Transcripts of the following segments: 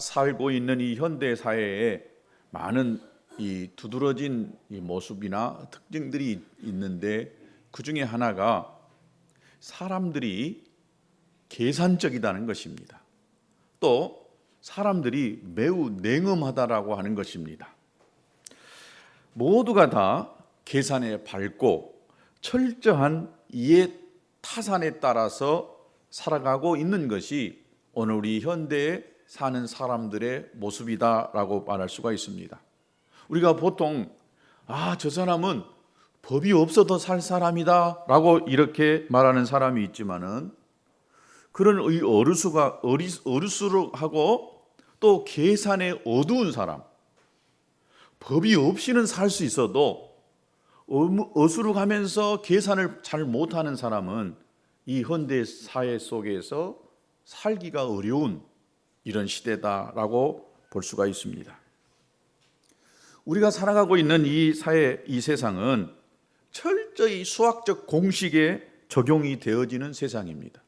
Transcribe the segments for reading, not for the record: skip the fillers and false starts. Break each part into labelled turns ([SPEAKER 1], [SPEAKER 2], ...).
[SPEAKER 1] 살고 있는 이 현대 사회에 많은 이 두드러진 이 모습이나 특징들이 있는데, 그 중에 하나가 사람들이 계산적이다는 것입니다. 또 사람들이 매우 냉엄하다라고 하는 것입니다. 모두가 다 계산에 밝고 철저한 이해 타산에 따라서 살아가고 있는 것이 오늘 우리 현대에 사는 사람들의 모습이다라고 말할 수가 있습니다. 우리가 보통 저 사람은 법이 없어도 살 사람이다라고 이렇게 말하는 사람이 있지만은, 그런 어리수룩하고 또 계산에 어두운 사람, 법이 없이는 살 수 있어도 어수룩하면서 계산을 잘 못하는 사람은 이 현대 사회 속에서 살기가 어려운 이런 시대다라고 볼 수가 있습니다. 우리가 살아가고 있는 이 사회, 이 세상은 철저히 수학적 공식에 적용이 되어지는 세상입니다.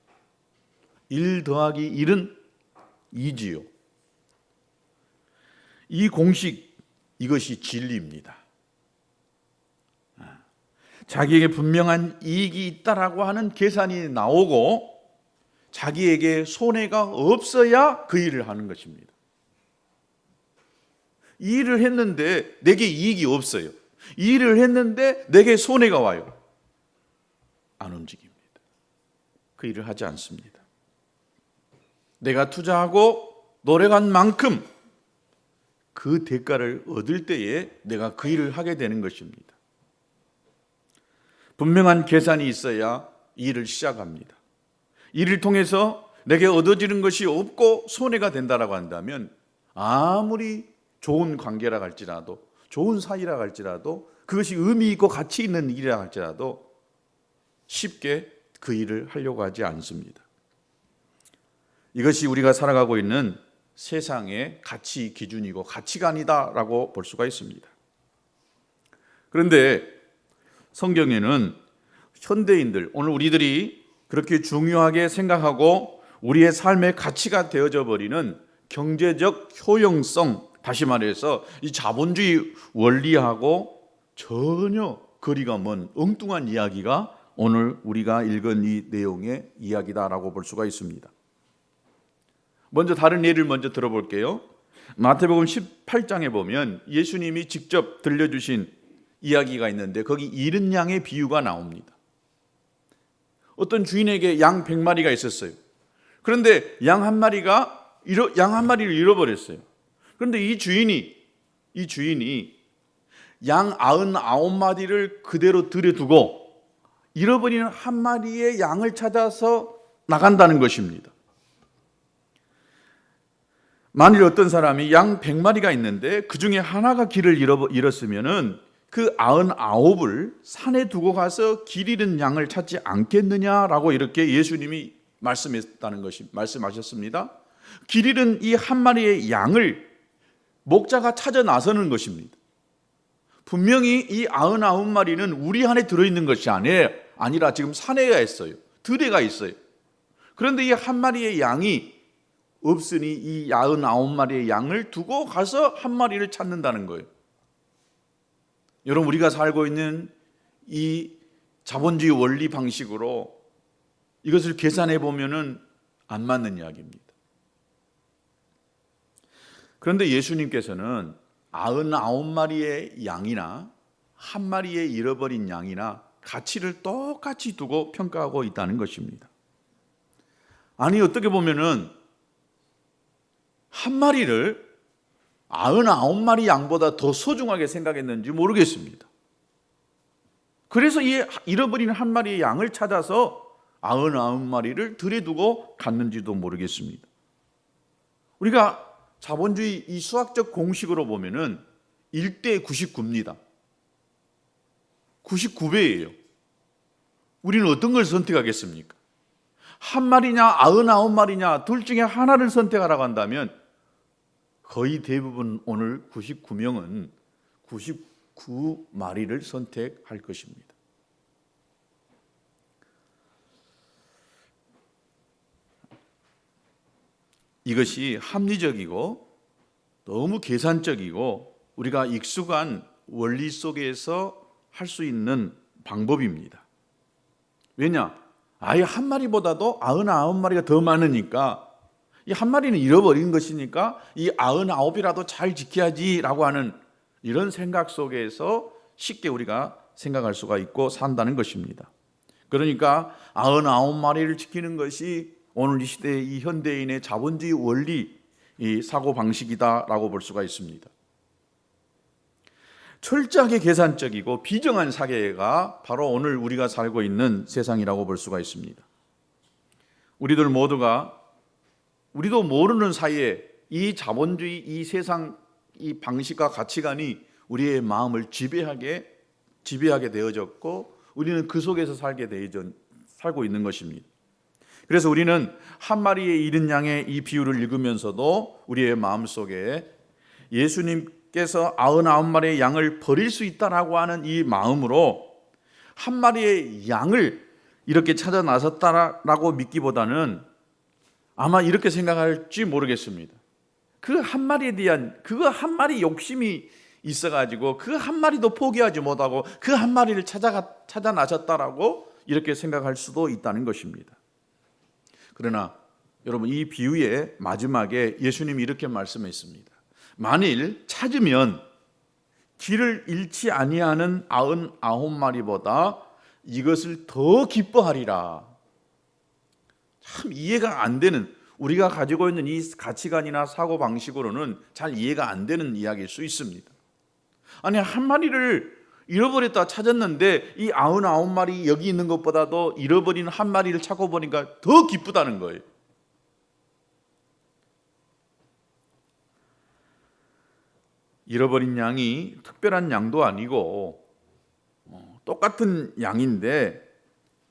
[SPEAKER 1] 1 더하기 1은 2지요. 이 공식, 이것이 진리입니다. 자기에게 분명한 이익이 있다라고 하는 계산이 나오고 자기에게 손해가 없어야 그 일을 하는 것입니다. 이 일을 했는데 내게 이익이 없어요. 이 일을 했는데 내게 손해가 와요. 안 움직입니다. 그 일을 하지 않습니다. 내가 투자하고 노력한 만큼 그 대가를 얻을 때에 내가 그 일을 하게 되는 것입니다. 분명한 계산이 있어야 이 일을 시작합니다. 이를 통해서 내게 얻어지는 것이 없고 손해가 된다라고 한다면, 아무리 좋은 관계라 할지라도, 좋은 사이라 할지라도, 그것이 의미 있고 가치 있는 일이라 할지라도 쉽게 그 일을 하려고 하지 않습니다. 이것이 우리가 살아가고 있는 세상의 가치 기준이고 가치관이다라고 볼 수가 있습니다. 그런데 성경에는 현대인들, 오늘 우리들이 그렇게 중요하게 생각하고 우리의 삶의 가치가 되어져 버리는 경제적 효용성, 다시 말해서 이 자본주의 원리하고 전혀 거리가 먼 엉뚱한 이야기가 오늘 우리가 읽은 이 내용의 이야기다라고 볼 수가 있습니다. 먼저 다른 예를 먼저 들어볼게요. 마태복음 18장에 보면 예수님이 직접 들려주신 이야기가 있는데, 거기 잃은 양의 비유가 나옵니다. 어떤 주인에게 양 100마리가 있었어요. 그런데 양 한 마리를 잃어버렸어요. 그런데 이 주인이 양 99마리를 그대로 들여두고 잃어버린 한 마리의 양을 찾아서 나간다는 것입니다. 만일 어떤 사람이 양 100마리가 있는데 그 중에 하나가 길을 잃었으면은 그 99을 산에 두고 가서 길 잃은 양을 찾지 않겠느냐라고 이렇게 예수님이 말씀하셨습니다. 길 잃은 이 한 마리의 양을 목자가 찾아 나서는 것입니다. 분명히 이 99마리는 우리 안에 들어있는 것이 아니라 지금 산에가 있어요. 들에가 있어요. 그런데 이 한 마리의 양이 없으니 이 99마리의 양을 두고 가서 한 마리를 찾는다는 거예요. 여러분, 우리가 살고 있는 이 자본주의 원리 방식으로 이것을 계산해 보면은 안 맞는 이야기입니다. 그런데 예수님께서는 99마리의 양이나 한 마리의 잃어버린 양이나 가치를 똑같이 두고 평가하고 있다는 것입니다. 아니, 어떻게 보면은 한 마리를 99마리 양보다 더 소중하게 생각했는지 모르겠습니다. 그래서 이 잃어버린 한 마리의 양을 찾아서 99마리를 들여두고 갔는지도 모르겠습니다. 우리가 자본주의 이 수학적 공식으로 보면은 1대 99입니다. 99배예요. 우리는 어떤 걸 선택하겠습니까? 한 마리냐 99마리냐 둘 중에 하나를 선택하라고 한다면 거의 대부분 오늘 99명은 99마리를 선택할 것입니다. 이것이 합리적이고 너무 계산적이고 우리가 익숙한 원리 속에서 할 수 있는 방법입니다. 왜냐? 아예 한 마리보다도 99마리가 더 많으니까 이 한 마리는 잃어버린 것이니까 이 99이라도 잘 지켜야지라고 하는 이런 생각 속에서 쉽게 우리가 생각할 수가 있고 산다는 것입니다. 그러니까 99마리를 지키는 것이 오늘 이 시대의 이 현대인의 자본주의 원리, 이 사고방식이다라고 볼 수가 있습니다. 철저하게 계산적이고 비정한 사회가 바로 오늘 우리가 살고 있는 세상이라고 볼 수가 있습니다. 우리들 모두가 우리도 모르는 사이에 이 자본주의, 이 세상, 이 방식과 가치관이 우리의 마음을 지배하게 되어졌고 우리는 그 속에서 살고 있는 것입니다. 그래서 우리는 한 마리의 잃은 양의 이 비유를 읽으면서도 우리의 마음속에 예수님께서 99마리의 양을 버릴 수 있다라고 하는 이 마음으로 한 마리의 양을 이렇게 찾아 나섰다라고 믿기보다는 아마 이렇게 생각할지 모르겠습니다. 그 한 마리에 대한 그거 한 마리 욕심이 있어가지고 그 한 마리도 포기하지 못하고 그 한 마리를 찾아 나섰다라고 이렇게 생각할 수도 있다는 것입니다. 그러나 여러분 이 비유의 마지막에 예수님이 이렇게 말씀했습니다. 만일 찾으면 길을 잃지 아니하는 99마리보다 이것을 더 기뻐하리라. 참 이해가 안 되는, 우리가 가지고 있는 이 가치관이나 사고방식으로는 잘 이해가 안 되는 이야기일 수 있습니다. 아니 한 마리를 잃어버렸다 찾았는데 이 99마리 여기 있는 것보다도 잃어버린 한 마리를 찾고 보니까 더 기쁘다는 거예요. 잃어버린 양이 특별한 양도 아니고 똑같은 양인데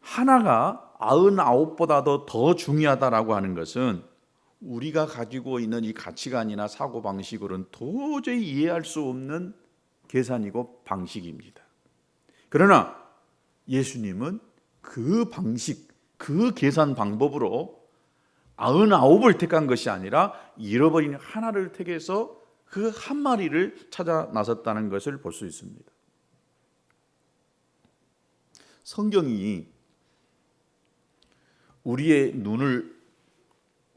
[SPEAKER 1] 하나가 99보다도 더 중요하다라고 하는 것은 우리가 가지고 있는 이 가치관이나 사고방식으로는 도저히 이해할 수 없는 계산이고 방식입니다. 그러나 예수님은 그 방식, 그 계산 방법으로 99을 택한 것이 아니라 잃어버린 하나를 택해서 그 한 마리를 찾아 나섰다는 것을 볼 수 있습니다. 성경이 우리의 눈을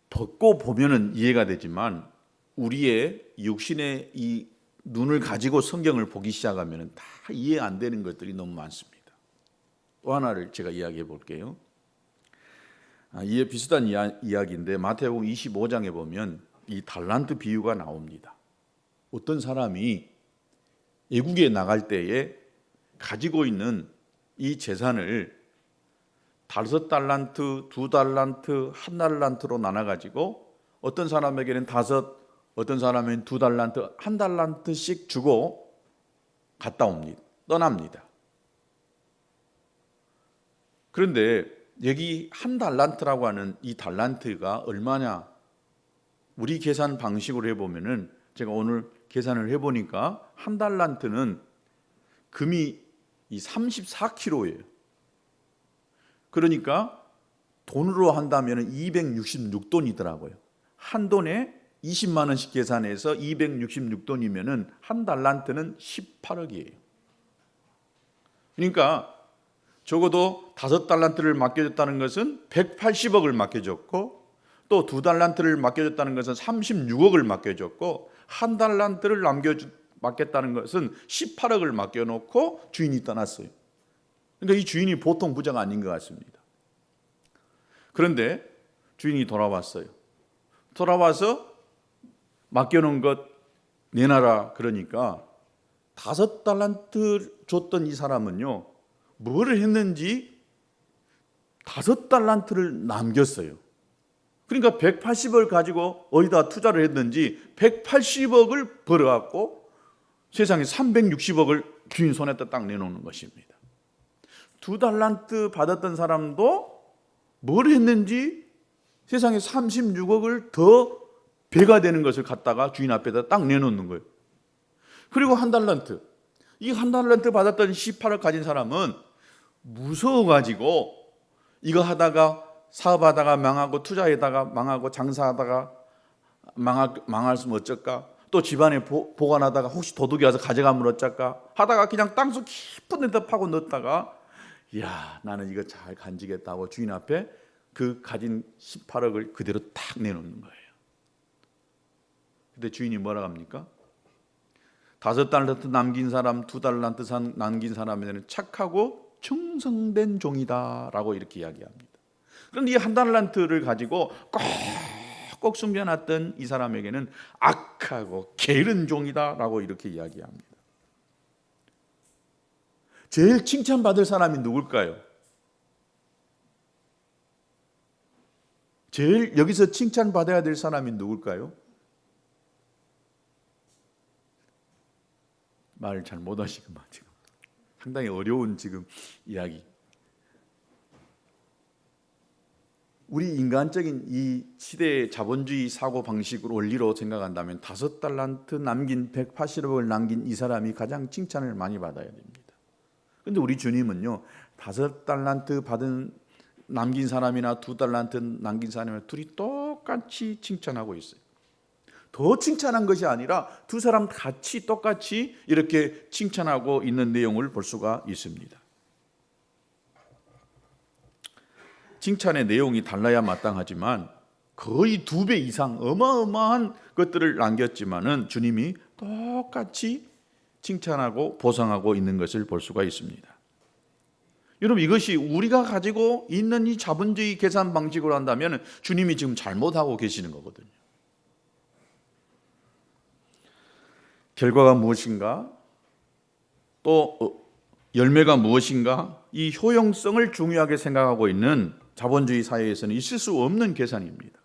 [SPEAKER 1] 벗고 보면은 이해가 되지만 우리의 육신의 이 눈을 가지고 성경을 보기 시작하면 다 이해 안 되는 것들이 너무 많습니다. 또 하나를 제가 이야기해 볼게요. 이에 비슷한 이야기인데 마태복음 25장에 보면 이 달란트 비유가 나옵니다. 어떤 사람이 외국에 나갈 때에 가지고 있는 이 재산을 5달란트, 2달란트, 1달란트로 나눠가지고 어떤 사람에게는 5, 어떤 사람은 2달란트, 1달란트씩 주고 갔다 옵니다. 떠납니다. 그런데 여기 1달란트라고 하는 이 달란트가 얼마냐? 우리 계산 방식으로 해보면은 제가 오늘 계산을 해보니까 1달란트는 금이 34kg예요. 그러니까 돈으로 한다면 266돈이더라고요. 한 돈에 20만 원씩 계산해서 266돈이면 한 달란트는 18억이에요. 그러니까 적어도 5달란트를 맡겨줬다는 것은 180억을 맡겨줬고 또 2달란트를 맡겨줬다는 것은 36억을 맡겨줬고 한 달란트를 맡겼다는 것은 18억을 맡겨놓고 주인이 떠났어요. 그러니까 이 주인이 보통 부자가 아닌 것 같습니다. 그런데 주인이 돌아왔어요. 돌아와서 맡겨놓은 것 내놔라 그러니까 5달란트 줬던 이 사람은요 뭐를 했는지 5달란트를 남겼어요. 그러니까 180억을 가지고 어디다 투자를 했는지 180억을 벌어갖고 세상에 360억을 주인 손에다 딱 내놓는 것입니다. 2달란트 받았던 사람도 뭘 했는지 세상에 36억을 더 배가 되는 것을 갖다가 주인 앞에다 딱 내놓는 거예요. 그리고 1달란트, 이 1달란트 받았던 18억 가진 사람은 무서워가지고 이거 하다가 사업하다가 망하고 투자하다가 망하고 장사하다가 망했으면 어쩔까? 또 집안에 보관하다가 혹시 도둑이 와서 가져가면 어쩔까? 하다가 그냥 땅속 깊은 데다 파고 넣었다가 이야, 나는 이거 잘 간직했다고 주인 앞에 그 가진 18억을 그대로 탁 내놓는 거예요. 근데 주인이 뭐라 합니까? 5달란트 남긴 사람, 2달란트 남긴 사람에는 착하고 충성된 종이다 라고 이렇게 이야기합니다. 그런데 이 1달란트를 가지고 꼭 숨겨놨던 이 사람에게는 악하고 게으른 종이다 라고 이렇게 이야기합니다. 제일 칭찬받을 사람이 누굴까요? 제일 여기서 칭찬받아야 될 사람이 누굴까요? 말을 잘 못하시구만. 지금 상당히 어려운 지금 이야기. 우리 인간적인 이 시대의 자본주의 사고 방식으로 원리로 생각한다면 5달란트 남긴 180억을 남긴 이 사람이 가장 칭찬을 많이 받아야 됩니다. 그런데 우리 주님은요, 5달란트 남긴 사람이나 2달란트 남긴 사람이나 둘이 똑같이 칭찬하고 있어요. 더 칭찬한 것이 아니라 두 사람 같이 똑같이 이렇게 칭찬하고 있는 내용을 볼 수가 있습니다. 칭찬의 내용이 달라야 마땅하지만 거의 2배 이상 어마어마한 것들을 남겼지만은 주님이 똑같이 칭찬하고 보상하고 있는 것을 볼 수가 있습니다. 여러분, 이것이 우리가 가지고 있는 이 자본주의 계산 방식으로 한다면 주님이 지금 잘못하고 계시는 거거든요. 결과가 무엇인가? 또 열매가 무엇인가? 이 효용성을 중요하게 생각하고 있는 자본주의 사회에서는 있을 수 없는 계산입니다.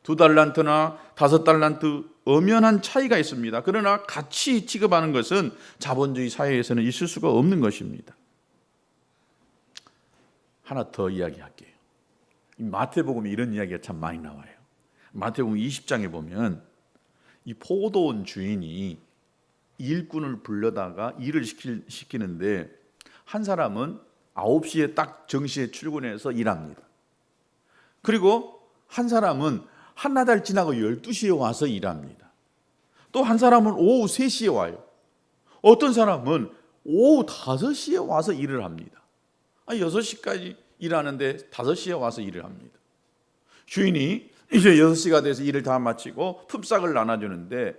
[SPEAKER 1] 2달란트나 5달란트 엄연한 차이가 있습니다. 그러나 같이 취급하는 것은 자본주의 사회에서는 있을 수가 없는 것입니다. 하나 더 이야기할게요. 마태복음에 이런 이야기가 참 많이 나와요. 마태복음 20장에 보면 이 포도원 주인이 일꾼을 불러다가 일을 시키는데 한 사람은 9시에 딱 정시에 출근해서 일합니다. 그리고 한 사람은 한나절 지나고 12시에 와서 일합니다. 또 한 사람은 오후 3시에 와요. 어떤 사람은 오후 5시에 와서 일을 합니다. 6시까지 일하는데 5시에 와서 일을 합니다. 주인이 이제 6시가 돼서 일을 다 마치고 품삯을 나눠주는데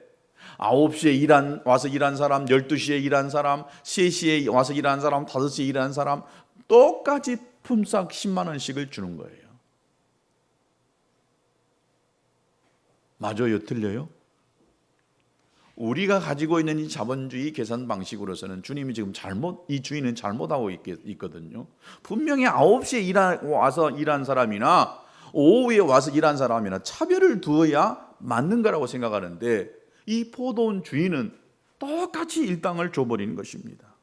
[SPEAKER 1] 9시에 와서 일한 사람, 12시에 일한 사람, 3시에 와서 일한 사람, 5시에 일한 사람 똑같이 품삯 10만 원씩을 주는 거예요. 맞아요? 틀려요? 우리가 가지고 있는 이 자본주의 계산 방식으로서는 주님이 지금 이 주인은 잘못하고 있거든요. 분명히 9시에 와서 일한 사람이나 오후에 와서 일한 사람이나 차별을 두어야 맞는 거라고 생각하는데 이 포도원 주인은 똑같이 일당을 줘버리는 것입니다.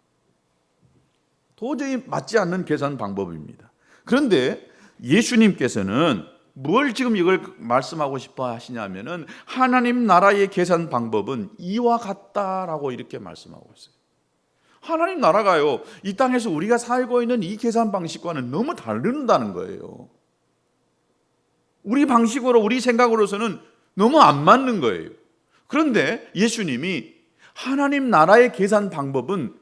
[SPEAKER 1] 도저히 맞지 않는 계산 방법입니다. 그런데 예수님께서는 뭘 지금 이걸 말씀하고 싶어 하시냐면은 하나님 나라의 계산 방법은 이와 같다라고 이렇게 말씀하고 있어요. 하나님 나라가요, 이 땅에서 우리가 살고 있는 이 계산 방식과는 너무 다른다는 거예요. 우리 방식으로, 우리 생각으로서는 너무 안 맞는 거예요. 그런데 예수님이 하나님 나라의 계산 방법은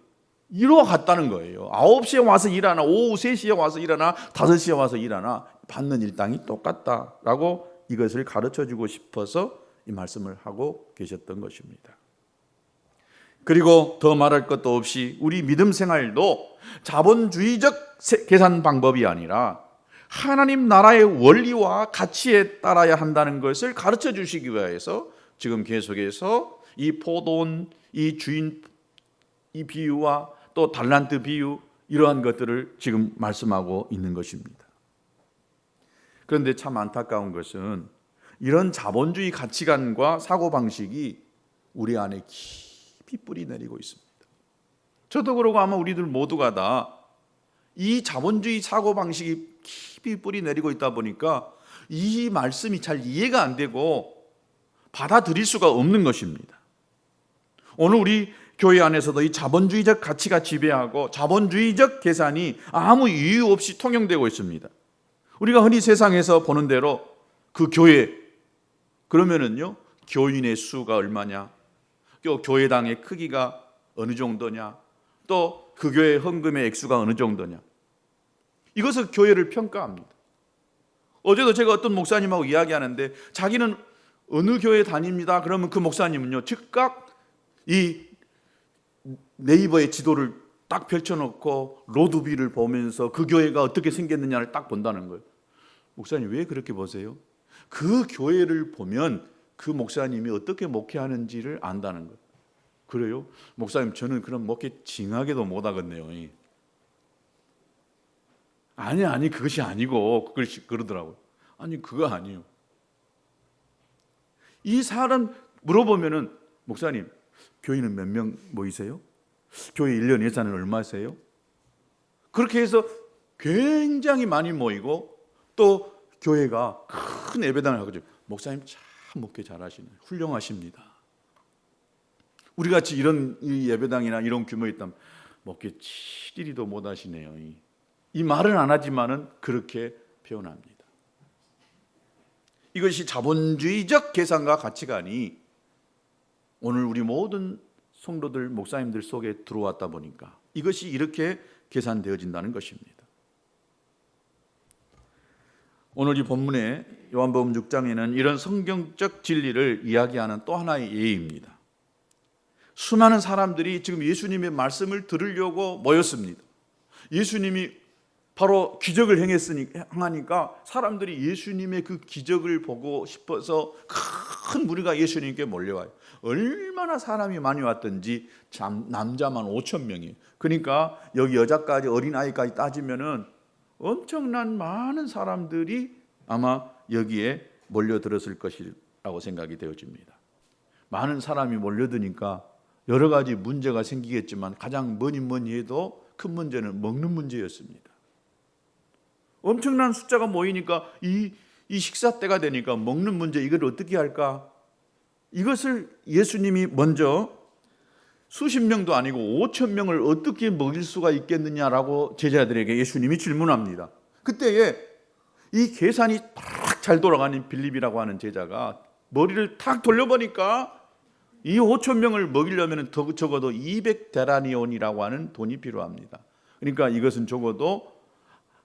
[SPEAKER 1] 이와 같다는 거예요. 9시에 와서 일하나, 오후 3시에 와서 일하나, 5시에 와서 일하나 받는 일당이 똑같다라고 이것을 가르쳐주고 싶어서 이 말씀을 하고 계셨던 것입니다. 그리고 더 말할 것도 없이 우리 믿음 생활도 자본주의적 계산 방법이 아니라 하나님 나라의 원리와 가치에 따라야 한다는 것을 가르쳐 주시기 위해서 지금 계속해서 이 포도원, 이 주인, 이 비유와 또 달란트 비유, 이러한 것들을 지금 말씀하고 있는 것입니다. 그런데 참 안타까운 것은 이런 자본주의 가치관과 사고방식이 우리 안에 깊이 뿌리 내리고 있습니다. 저도 그러고 아마 우리들 모두가 다 이 자본주의 사고방식이 깊이 뿌리 내리고 있다 보니까 이 말씀이 잘 이해가 안 되고 받아들일 수가 없는 것입니다. 오늘 우리 교회 안에서도 이 자본주의적 가치가 지배하고 자본주의적 계산이 아무 이유 없이 통용되고 있습니다. 우리가 흔히 세상에서 보는 대로 그 교회, 그러면은요, 교인의 수가 얼마냐, 또 교회당의 크기가 어느 정도냐, 또 그 교회 헌금의 액수가 어느 정도냐, 이것을 교회를 평가합니다. 어제도 제가 어떤 목사님하고 이야기하는데 자기는 어느 교회 다닙니다. 그러면 그 목사님은요, 즉각 이 네이버의 지도를 딱 펼쳐놓고 로드뷰를 보면서 그 교회가 어떻게 생겼느냐를 딱 본다는 거예요. 목사님 왜 그렇게 보세요? 그 교회를 보면 그 목사님이 어떻게 목회하는지를 안다는 거예요. 그래요? 목사님 저는 그런 목회 징하게도 못하겠네요. 아니 그것이 아니고 그러더라고요. 아니 그거 아니에요. 이 사람 물어보면은 목사님 교인은 몇 명 모이세요? 교회 1년 예산은 얼마세요? 그렇게 해서 굉장히 많이 모이고 또 교회가 큰 예배당을 하거든요. 목사님 참 목회 잘하시네요. 훌륭하십니다. 우리 같이 이런 예배당이나 이런 규모에 있다면 목회 7일이도 못 하시네요. 이 말은 안 하지만은 그렇게 표현합니다. 이것이 자본주의적 계산과 가치관이 오늘 우리 모든 성도들, 목사님들 속에 들어왔다 보니까 이것이 이렇게 계산되어진다는 것입니다. 오늘 이 본문의 요한복음 6장에는 이런 성경적 진리를 이야기하는 또 하나의 예입니다. 수많은 사람들이 지금 예수님의 말씀을 들으려고 모였습니다. 예수님이 바로 기적을 행하니까 사람들이 예수님의 그 기적을 보고 싶어서 큰 무리가 예수님께 몰려와요. 얼마나 사람이 많이 왔든지 남자만 5천 명이에요. 그러니까 여기 여자까지 어린아이까지 따지면은 엄청난 많은 사람들이 아마 여기에 몰려들었을 것이라고 생각이 되어집니다. 많은 사람이 몰려드니까 여러 가지 문제가 생기겠지만 가장 뭐니 해도 큰 문제는 먹는 문제였습니다. 엄청난 숫자가 모이니까 이 식사 때가 되니까 먹는 문제, 이걸 어떻게 할까? 이것을 예수님이 먼저 수십 명도 아니고 5천 명을 어떻게 먹일 수가 있겠느냐라고 제자들에게 예수님이 질문합니다. 그때에 이 계산이 딱 잘 돌아가는 빌립이라고 하는 제자가 머리를 탁 돌려보니까 이 5천 명을 먹이려면 적어도 200데나리온이라고 하는 돈이 필요합니다. 그러니까 이것은 적어도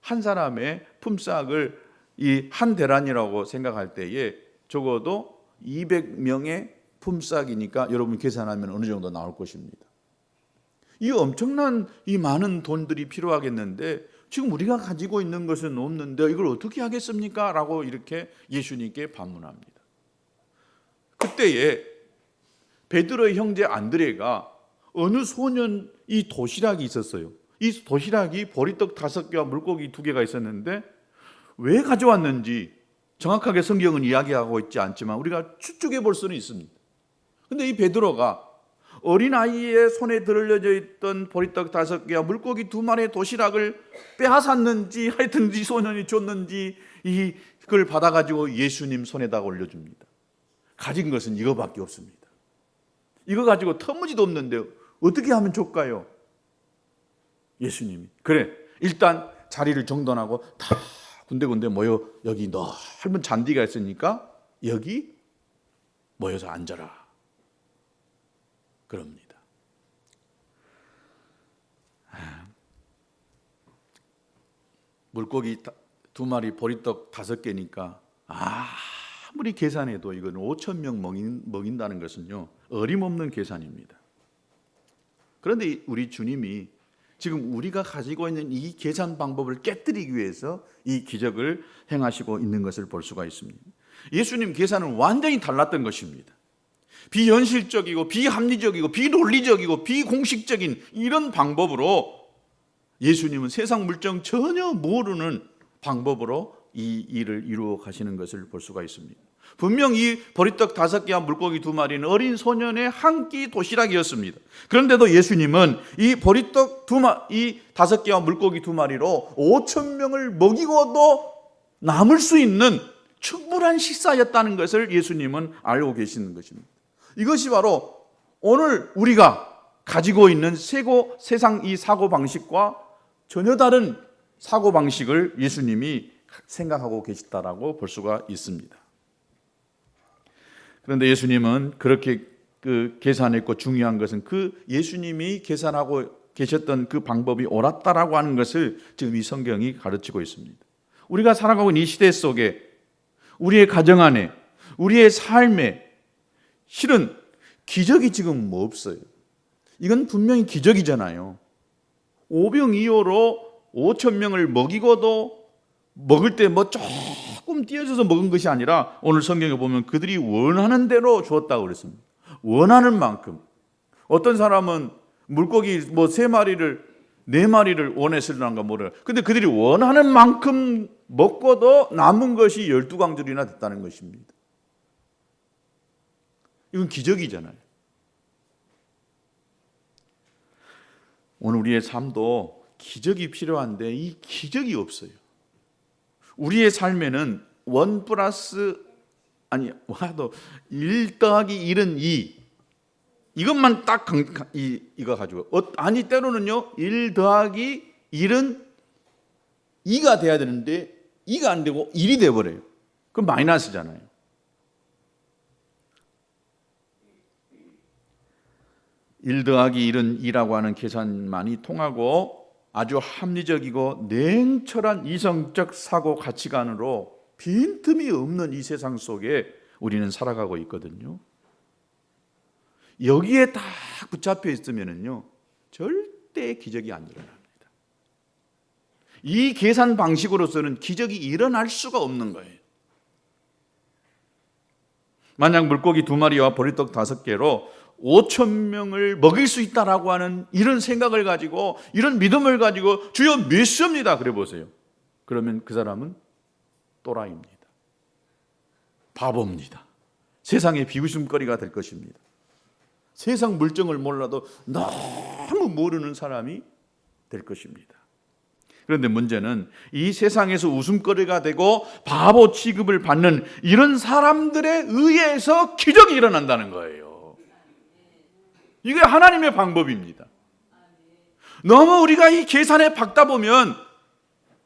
[SPEAKER 1] 한 사람의 품삯을 이 한 데나리온이라고 생각할 때에 적어도 200명의 품삯이니까 여러분 계산하면 어느 정도 나올 것입니다. 이 엄청난 이 많은 돈들이 필요하겠는데 지금 우리가 가지고 있는 것은 없는데 이걸 어떻게 하겠습니까? 라고 이렇게 예수님께 반문합니다. 그때에 베드로의 형제 안드레가 어느 소년 이 도시락이 있었어요. 이 도시락이 보리떡 5개와 물고기 2개가 있었는데 왜 가져왔는지 정확하게 성경은 이야기하고 있지 않지만 우리가 추측해 볼 수는 있습니다. 그런데 이 베드로가 어린아이의 손에 들려져 있던 보리떡 5개와 물고기 2마리의 도시락을 빼앗았는지 하여튼 이 소년이 줬는지 이걸 받아가지고 예수님 손에다가 올려줍니다. 가진 것은 이거밖에 없습니다. 이거 가지고 터무지도 없는데 어떻게 하면 좋을까요? 예수님이 그래 일단 자리를 정돈하고 다 군데군데 모여 여기 넓은 잔디가 있으니까 여기 모여서 앉아라 그럽니다. 물고기 2마리 보리떡 5개니까 아무리 계산해도 이건 5천 명 먹인다는 것은요 어림없는 계산입니다. 그런데 우리 주님이 지금 우리가 가지고 있는 이 계산 방법을 깨뜨리기 위해서 이 기적을 행하시고 있는 것을 볼 수가 있습니다. 예수님 계산은 완전히 달랐던 것입니다. 비현실적이고 비합리적이고 비논리적이고 비공식적인 이런 방법으로 예수님은 세상 물정 전혀 모르는 방법으로 이 일을 이루어 가시는 것을 볼 수가 있습니다. 분명 이 보리떡 5개와 물고기 2마리는 어린 소년의 한 끼 도시락이었습니다. 그런데도 예수님은 이 보리떡 5개와 물고기 2마리로 5천 명을 먹이고도 남을 수 있는 충분한 식사였다는 것을 예수님은 알고 계시는 것입니다. 이것이 바로 오늘 우리가 가지고 있는 세상 이 사고방식과 전혀 다른 사고방식을 예수님이 생각하고 계시다라고 볼 수가 있습니다. 그런데 예수님은 그렇게 계산했고, 중요한 것은 그 예수님이 계산하고 계셨던 그 방법이 옳았다라고 하는 것을 지금 이 성경이 가르치고 있습니다. 우리가 살아가고 있는 이 시대 속에 우리의 가정 안에, 우리의 삶에 실은 기적이 지금 뭐 없어요. 이건 분명히 기적이잖아요. 오병이어로 5천 명을 먹이고도 먹을 때 뭐 조금 띄어져서 먹은 것이 아니라 오늘 성경에 보면 그들이 원하는 대로 주었다고 그랬습니다. 원하는 만큼. 어떤 사람은 물고기 뭐 3마리를 4마리를 원했을란가 모르요. 근데 그들이 원하는 만큼 먹고도 남은 것이 12강줄이나 됐다는 것입니다. 이건 기적이잖아요. 오늘 우리의 삶도 기적이 필요한데 이 기적이 없어요. 우리의 삶에는 1 더하기 1은 2 이것만 딱 이거 가지고 아니 때로는요 1 더하기 1은 2가 돼야 되는데 2가 안 되고 1이 돼버려요. 그럼 마이너스잖아요. 일 더하기 1은 2라고 하는 계산만이 통하고 아주 합리적이고 냉철한 이성적 사고 가치관으로 빈틈이 없는 이 세상 속에 우리는 살아가고 있거든요. 여기에 딱 붙잡혀 있으면은요 절대 기적이 안 일어납니다. 이 계산 방식으로서는 기적이 일어날 수가 없는 거예요. 만약 물고기 2마리와 보리떡 5개로 5천 명을 먹일 수 있다라고 하는 이런 생각을 가지고 이런 믿음을 가지고 주여 믿습니다 그래 보세요. 그러면 그 사람은 또라이입니다. 바보입니다. 세상의 비웃음거리가 될 것입니다. 세상 물정을 몰라도 너무 모르는 사람이 될 것입니다. 그런데 문제는 이 세상에서 웃음거리가 되고 바보 취급을 받는 이런 사람들에 의해서 기적이 일어난다는 거예요. 이게 하나님의 방법입니다. 너무 우리가 이 계산에 박다 보면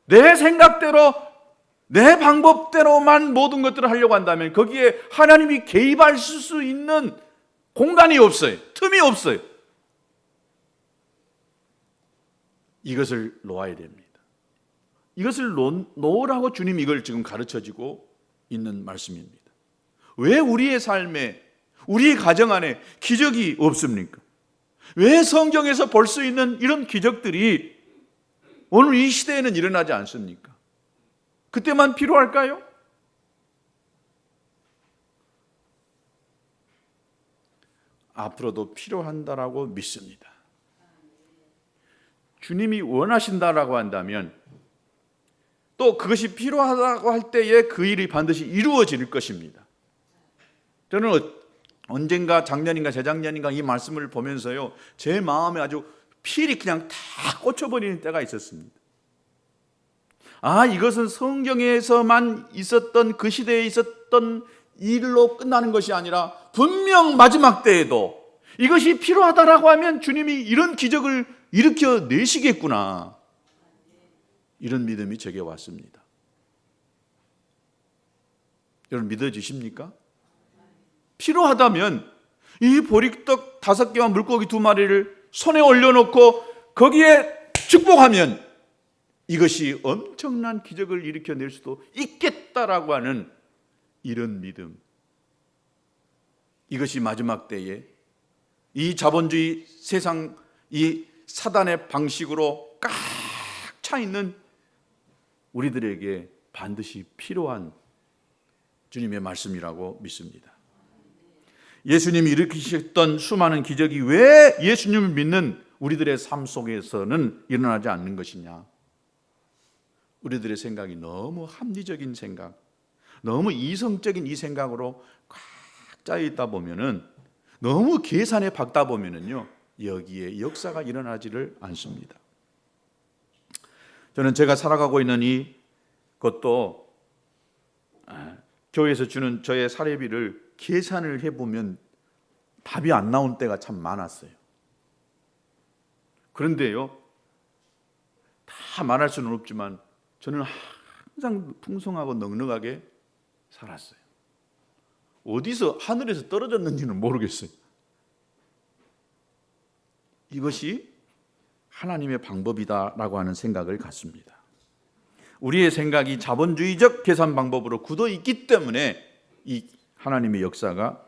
[SPEAKER 1] 내 생각대로 내 방법대로만 모든 것들을 하려고 한다면 거기에 하나님이 개입할 수 있는 공간이 없어요. 틈이 없어요. 이것을 놓아야 됩니다. 이것을 놓으라고 주님이 이걸 지금 가르쳐주고 있는 말씀입니다. 왜 우리의 삶에 우리의 가정 안에 기적이 없습니까? 왜 성경에서 볼 수 있는 이런 기적들이 오늘 이 시대에는 일어나지 않습니까? 그때만 필요할까요? 앞으로도 필요한다라고 믿습니다. 주님이 원하신다라고 한다면 또 그것이 필요하다고 할 때에 그 일이 반드시 이루어질 것입니다. 저는 언젠가 작년인가 재작년인가 이 말씀을 보면서요 제 마음에 아주 필이 그냥 다 꽂혀버리는 때가 있었습니다. 아, 이것은 성경에서만 있었던 그 시대에 있었던 일로 끝나는 것이 아니라 분명 마지막 때에도 이것이 필요하다라고 하면 주님이 이런 기적을 일으켜 내시겠구나, 이런 믿음이 제게 왔습니다. 여러분 믿어지십니까? 필요하다면 이 보리떡 5개와 물고기 2마리를 손에 올려놓고 거기에 축복하면 이것이 엄청난 기적을 일으켜낼 수도 있겠다라고 하는 이런 믿음, 이것이 마지막 때에 이 자본주의 세상 이 사단의 방식으로 꽉 차 있는 우리들에게 반드시 필요한 주님의 말씀이라고 믿습니다. 예수님이 일으키셨던 수많은 기적이 왜 예수님을 믿는 우리들의 삶 속에서는 일어나지 않는 것이냐? 우리들의 생각이 너무 합리적인 생각, 너무 이성적인 이 생각으로 꽉 짜여 있다 보면은, 너무 계산에 박다 보면은요 여기에 역사가 일어나지를 않습니다. 저는 제가 살아가고 있는 이 것도 교회에서 주는 저의 사례비를 계산을 해보면 답이 안 나온 때가 참 많았어요. 그런데요 다 말할 수는 없지만 저는 항상 풍성하고 넉넉하게 살았어요. 어디서 하늘에서 떨어졌는지는 모르겠어요. 이것이 하나님의 방법이다라고 하는 생각을 갖습니다. 우리의 생각이 자본주의적 계산 방법으로 굳어 있기 때문에 이 하나님의 역사가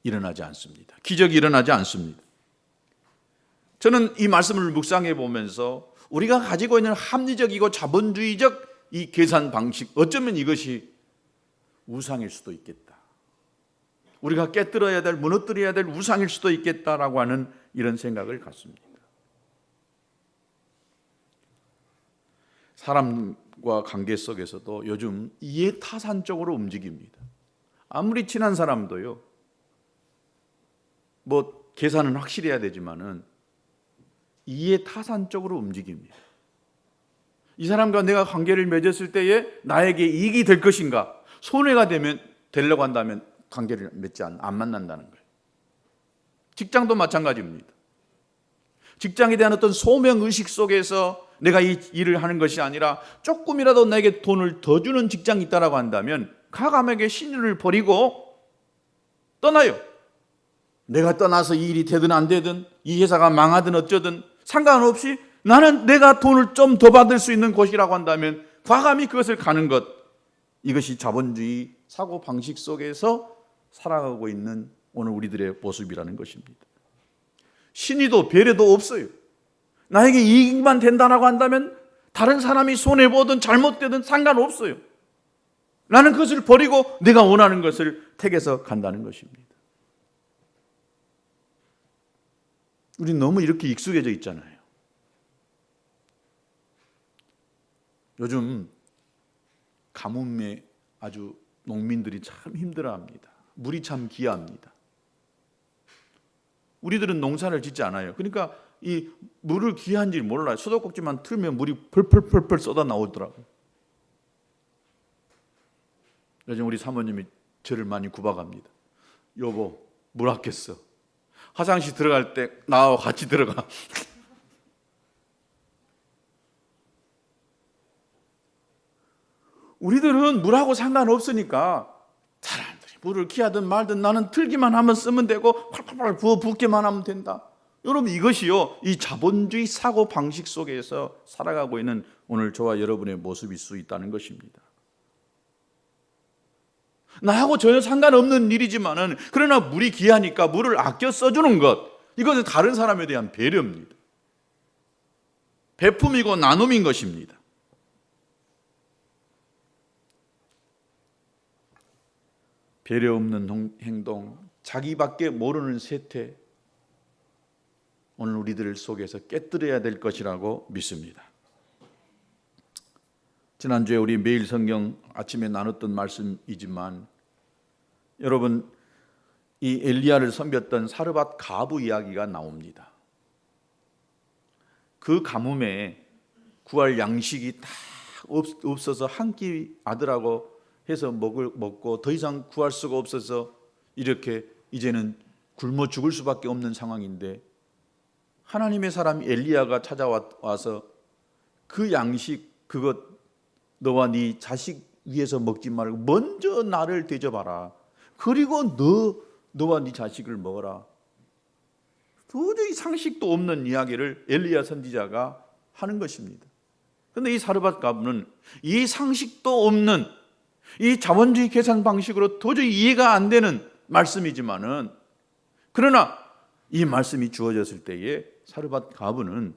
[SPEAKER 1] 일어나지 않습니다. 기적이 일어나지 않습니다. 저는 이 말씀을 묵상해 보면서 우리가 가지고 있는 합리적이고 자본주의적 이 계산 방식, 어쩌면 이것이 우상일 수도 있겠다. 우리가 깨뜨려야 될, 무너뜨려야 될 우상일 수도 있겠다라고 하는 이런 생각을 갖습니다. 사람과 관계 속에서도 요즘 이해타산적으로 움직입니다. 아무리 친한 사람도요, 뭐 계산은 확실해야 되지만은 이해타산적으로 움직입니다. 이 사람과 내가 관계를 맺었을 때에 나에게 이익이 될 것인가, 손해가 되려고 한다면 관계를 맺지 안 만난다는 거예요. 직장도 마찬가지입니다. 직장에 대한 어떤 소명의식 속에서 내가 이 일을 하는 것이 아니라 조금이라도 나에게 돈을 더 주는 직장이 있다고 한다면 과감하게 신분을 버리고 떠나요. 내가 떠나서 이 일이 되든 안 되든 이 회사가 망하든 어쩌든 상관없이 나는 내가 돈을 좀 더 받을 수 있는 곳이라고 한다면 과감히 그것을 가는 것, 이것이 자본주의 사고방식 속에서 살아가고 있는 오늘 우리들의 모습이라는 것입니다. 신의도 배려도 없어요. 나에게 이익만 된다고 한다면 다른 사람이 손해보든 잘못되든 상관없어요. 나는 그것을 버리고 내가 원하는 것을 택해서 간다는 것입니다. 우리는 너무 이렇게 익숙해져 있잖아요. 요즘 가뭄에 아주 농민들이 참 힘들어합니다. 물이 참 귀합니다. 우리들은 농사를 짓지 않아요. 그러니까 이 물을 귀한지 몰라요. 수도꼭지만 틀면 물이 펄펄펄펄 쏟아 나오더라고요. 요즘 우리 사모님이 저를 많이 구박합니다. 여보, 물 아꼈어. 화장실 들어갈 때 나와 같이 들어가. 우리들은 물하고 상관없으니까 사람들이 물을 귀하든 말든 나는 틀기만 하면 쓰면 되고 펄펄펄 부어 붓기만 하면 된다. 여러분, 이것이요, 이 자본주의 사고 방식 속에서 살아가고 있는 오늘 저와 여러분의 모습일 수 있다는 것입니다. 나하고 전혀 상관없는 일이지만은 그러나 물이 귀하니까 물을 아껴 써주는 것, 이것은 다른 사람에 대한 배려입니다. 베품이고 나눔인 것입니다. 배려 없는 행동, 자기밖에 모르는 세태, 오늘 우리들 속에서 깨뜨려야 될 것이라고 믿습니다. 지난주에 우리 매일 성경 아침에 나눴던 말씀이지만 여러분, 이 엘리야를 섬겼던 사르밧 가부 이야기가 나옵니다. 그 가뭄에 구할 양식이 다 없어서 한 끼 아들하고 해서 먹고 더 이상 구할 수가 없어서 이렇게 이제는 굶어 죽을 수밖에 없는 상황인데 하나님의 사람 엘리야가 찾아와서 그 양식, 그것 너와 네 자식 위해서 먹지 말고 먼저 나를 대접하라. 그리고 너와 네 자식을 먹어라. 도저히 상식도 없는 이야기를 엘리야 선지자가 하는 것입니다. 그런데 이 사르밧 가부는 이 상식도 없는 이 자본주의 계산 방식으로 도저히 이해가 안 되는 말씀이지만은, 그러나 이 말씀이 주어졌을 때에 사르밧 가부는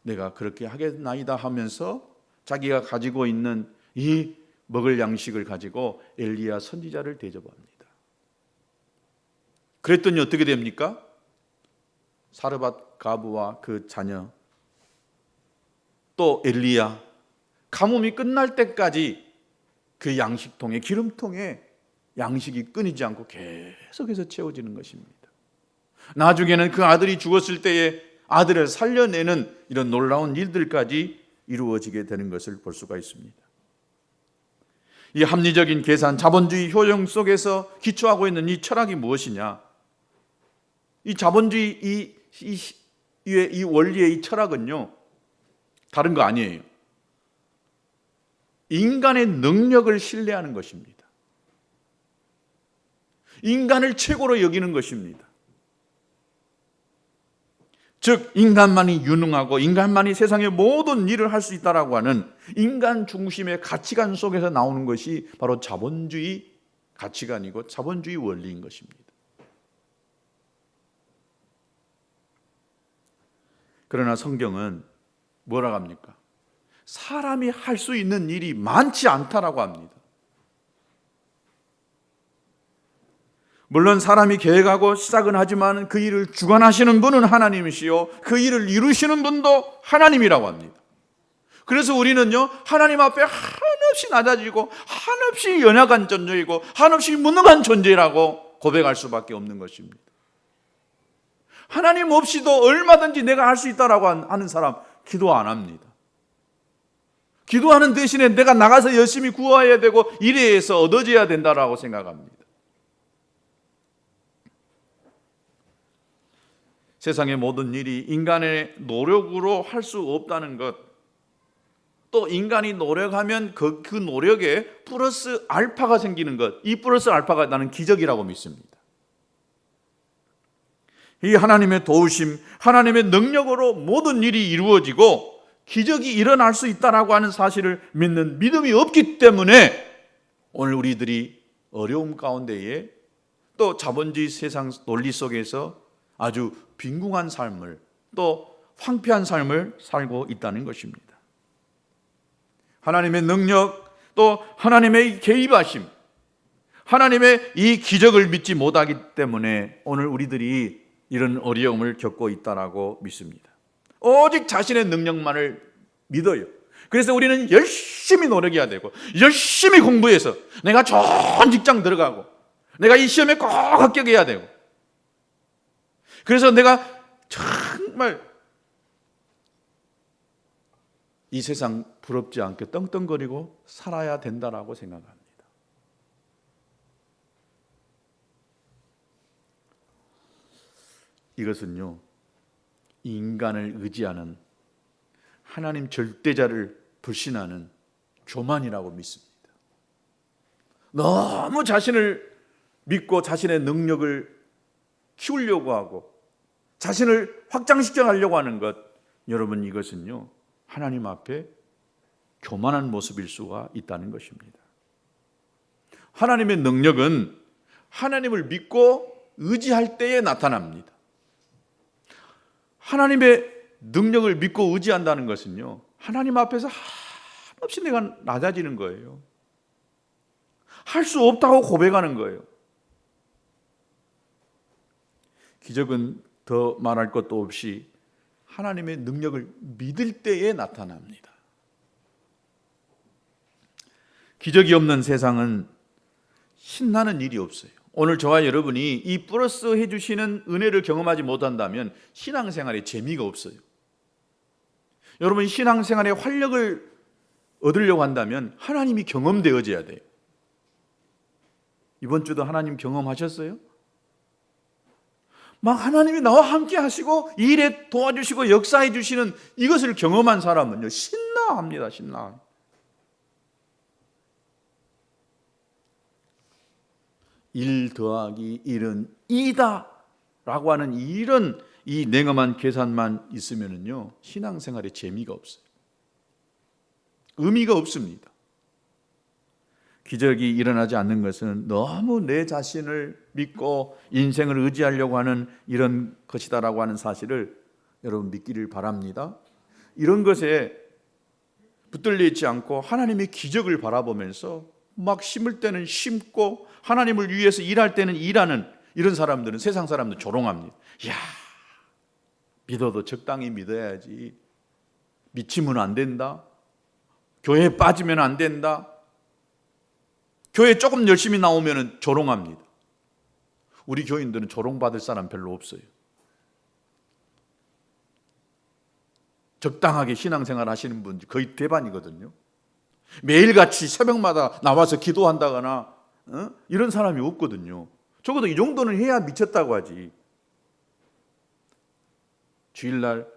[SPEAKER 1] 내가 그렇게 하겠나이다 하면서 자기가 가지고 있는 이 먹을 양식을 가지고 엘리야 선지자를 대접합니다. 그랬더니 어떻게 됩니까? 사르밧 가부와 그 자녀 또 엘리야, 가뭄이 끝날 때까지 그 양식통에, 기름통에 양식이 끊이지 않고 계속해서 채워지는 것입니다. 나중에는 그 아들이 죽었을 때에 아들을 살려내는 이런 놀라운 일들까지 이루어지게 되는 것을 볼 수가 있습니다. 이 합리적인 계산, 자본주의 효용 속에서 기초하고 있는 이 철학이 무엇이냐? 이 자본주의 이 원리의 이 철학은요, 다른 거 아니에요. 인간의 능력을 신뢰하는 것입니다. 인간을 최고로 여기는 것입니다. 즉 인간만이 유능하고 인간만이 세상의 모든 일을 할 수 있다라고 하는 인간 중심의 가치관 속에서 나오는 것이 바로 자본주의 가치관이고 자본주의 원리인 것입니다. 그러나 성경은 뭐라고 합니까? 사람이 할 수 있는 일이 많지 않다라고 합니다. 물론 사람이 계획하고 시작은 하지만 그 일을 주관하시는 분은 하나님이시요 그 일을 이루시는 분도 하나님이라고 합니다. 그래서 우리는요 하나님 앞에 한없이 낮아지고 한없이 연약한 존재이고 한없이 무능한 존재라고 고백할 수밖에 없는 것입니다. 하나님 없이도 얼마든지 내가 할 수 있다라고 하는 사람 기도 안 합니다. 기도하는 대신에 내가 나가서 열심히 구해야 되고 일해서 얻어져야 된다라고 생각합니다. 세상의 모든 일이 인간의 노력으로 할 수 없다는 것, 또 인간이 노력하면 그 노력에 플러스 알파가 생기는 것, 이 플러스 알파가 나는 기적이라고 믿습니다. 이 하나님의 도우심, 하나님의 능력으로 모든 일이 이루어지고 기적이 일어날 수 있다라고 하는 사실을 믿는 믿음이 없기 때문에 오늘 우리들이 어려움 가운데에 또 자본주의 세상 논리 속에서 아주 빈궁한 삶을 또 황폐한 삶을 살고 있다는 것입니다. 하나님의 능력 또 하나님의 개입하심, 하나님의 이 기적을 믿지 못하기 때문에 오늘 우리들이 이런 어려움을 겪고 있다라고 믿습니다. 오직 자신의 능력만을 믿어요. 그래서 우리는 열심히 노력해야 되고 열심히 공부해서 내가 좋은 직장 들어가고 내가 이 시험에 꼭 합격해야 되고 그래서 내가 정말 이 세상 부럽지 않게 떵떵거리고 살아야 된다라고 생각합니다. 이것은요, 인간을 의지하는 하나님 절대자를 불신하는 교만이라고 믿습니다. 너무 자신을 믿고 자신의 능력을 키우려고 하고 자신을 확장시켜 가려고 하는 것, 여러분 이것은요 하나님 앞에 교만한 모습일 수가 있다는 것입니다. 하나님의 능력은 하나님을 믿고 의지할 때에 나타납니다. 하나님의 능력을 믿고 의지한다는 것은요 하나님 앞에서 한없이 내가 낮아지는 거예요. 할 수 없다고 고백하는 거예요. 기적은 더 말할 것도 없이 하나님의 능력을 믿을 때에 나타납니다. 기적이 없는 세상은 신나는 일이 없어요. 오늘 저와 여러분이 이 플러스 해주시는 은혜를 경험하지 못한다면 신앙생활에 재미가 없어요. 여러분 신앙생활에 활력을 얻으려고 한다면 하나님이 경험되어져야 돼요. 이번 주도 하나님 경험하셨어요? 막 하나님이 나와 함께 하시고 일에 도와주시고 역사해 주시는 이것을 경험한 사람은요 신나합니다. 신나. 일 더하기 1은 2다 라고 하는 이런 이 냉엄한 계산만 있으면은요 신앙생활에 재미가 없어요. 의미가 없습니다. 기적이 일어나지 않는 것은 너무 내 자신을 믿고 인생을 의지하려고 하는 이런 것이다라고 하는 사실을 여러분 믿기를 바랍니다. 이런 것에 붙들려 있지 않고 하나님의 기적을 바라보면서 막 심을 때는 심고 하나님을 위해서 일할 때는 일하는 이런 사람들은 세상 사람들 조롱합니다. 이야, 믿어도 적당히 믿어야지. 미치면 안 된다. 교회에 빠지면 안 된다. 교회 조금 열심히 나오면 조롱합니다. 우리 교인들은 조롱받을 사람 별로 없어요. 적당하게 신앙생활 하시는 분들 거의 대반이거든요. 매일같이 새벽마다 나와서 기도한다거나 이런 사람이 없거든요. 적어도 이 정도는 해야 미쳤다고 하지. 주일날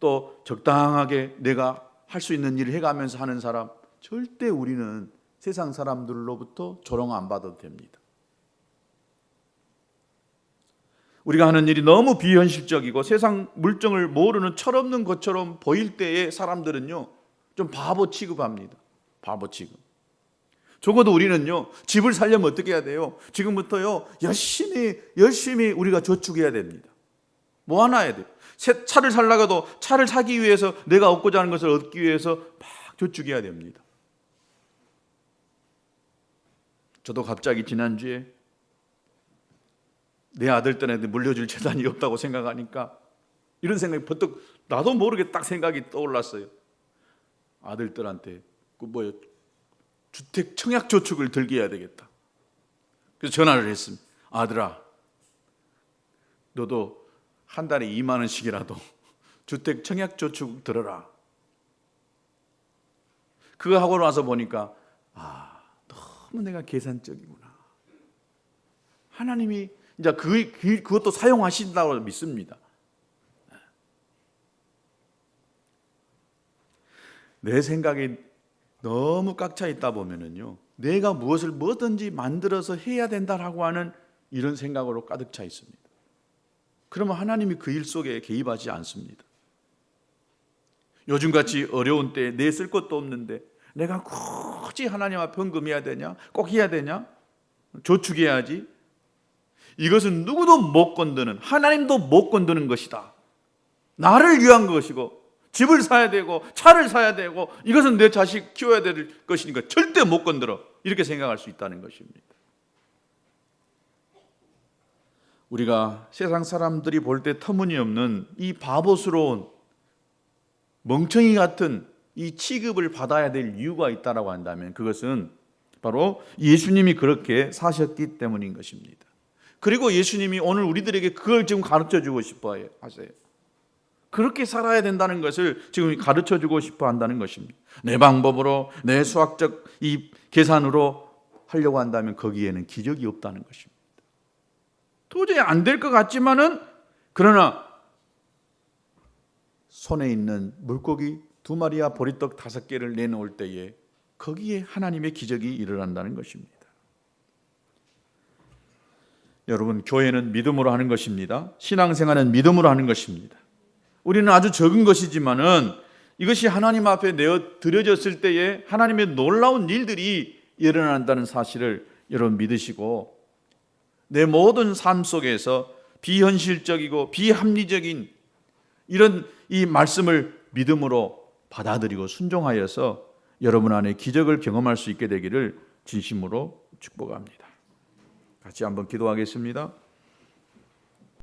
[SPEAKER 1] 또 적당하게 내가 할 수 있는 일을 해가면서 하는 사람, 절대 우리는 세상 사람들로부터 조롱 안 받아도 됩니다. 우리가 하는 일이 너무 비현실적이고 세상 물정을 모르는 철없는 것처럼 보일 때에 사람들은요, 좀 바보 취급합니다. 바보 취급. 적어도 우리는요, 집을 살려면 어떻게 해야 돼요? 지금부터요, 열심히 우리가 저축해야 됩니다. 모아놔야 돼요. 새 차를 살라가도 차를 사기 위해서 내가 얻고자 하는 것을 얻기 위해서 막 저축해야 됩니다. 저도 갑자기 지난주에 내 아들들한테 물려줄 재산이 없다고 생각하니까 이런 생각이 번뜩 나도 모르게 딱 생각이 떠올랐어요. 아들들한테 주택 청약 저축을 들게 해야 되겠다. 그래서 전화를 했습니다. 아들아, 너도 한 달에 2만 원씩이라도 주택 청약 저축 들어라. 그거 하고 나서 보니까 너무 내가 계산적이구나. 하나님이 이제 그것도 사용하신다고 믿습니다. 내 생각이 너무 꽉 차 있다 보면은요, 내가 무엇을 뭐든지 만들어서 해야 된다라고 하는 이런 생각으로 가득 차 있습니다. 그러면 하나님이 그 일 속에 개입하지 않습니다. 요즘같이 어려운 때에 내 쓸 것도 없는데 내가 굳이 하나님 앞에 헌금해야 되냐? 꼭 해야 되냐? 저축해야지. 이것은 누구도 못 건드는, 하나님도 못 건드는 것이다. 나를 위한 것이고 집을 사야 되고 차를 사야 되고 이것은 내 자식 키워야 될 것이니까 절대 못 건드려. 이렇게 생각할 수 있다는 것입니다. 우리가 세상 사람들이 볼 때 터무니없는 이 바보스러운 멍청이 같은 이 취급을 받아야 될 이유가 있다라고 한다면 그것은 바로 예수님이 그렇게 사셨기 때문인 것입니다. 그리고 예수님이 오늘 우리들에게 그걸 지금 가르쳐 주고 싶어 하세요. 그렇게 살아야 된다는 것을 지금 가르쳐 주고 싶어 한다는 것입니다. 내 방법으로, 내 수학적 이 계산으로 하려고 한다면 거기에는 기적이 없다는 것입니다. 도저히 안 될 것 같지만은, 그러나 손에 있는 물고기 2마리와 보리떡 5개를 내놓을 때에 거기에 하나님의 기적이 일어난다는 것입니다. 여러분, 교회는 믿음으로 하는 것입니다. 신앙생활은 믿음으로 하는 것입니다. 우리는 아주 적은 것이지만은 이것이 하나님 앞에 내어 드려졌을 때에 하나님의 놀라운 일들이 일어난다는 사실을 여러분 믿으시고, 내 모든 삶 속에서 비현실적이고 비합리적인 이런 이 말씀을 믿음으로 받아들이고 순종하여서 여러분 안에 기적을 경험할 수 있게 되기를 진심으로 축복합니다. 같이 한번 기도하겠습니다.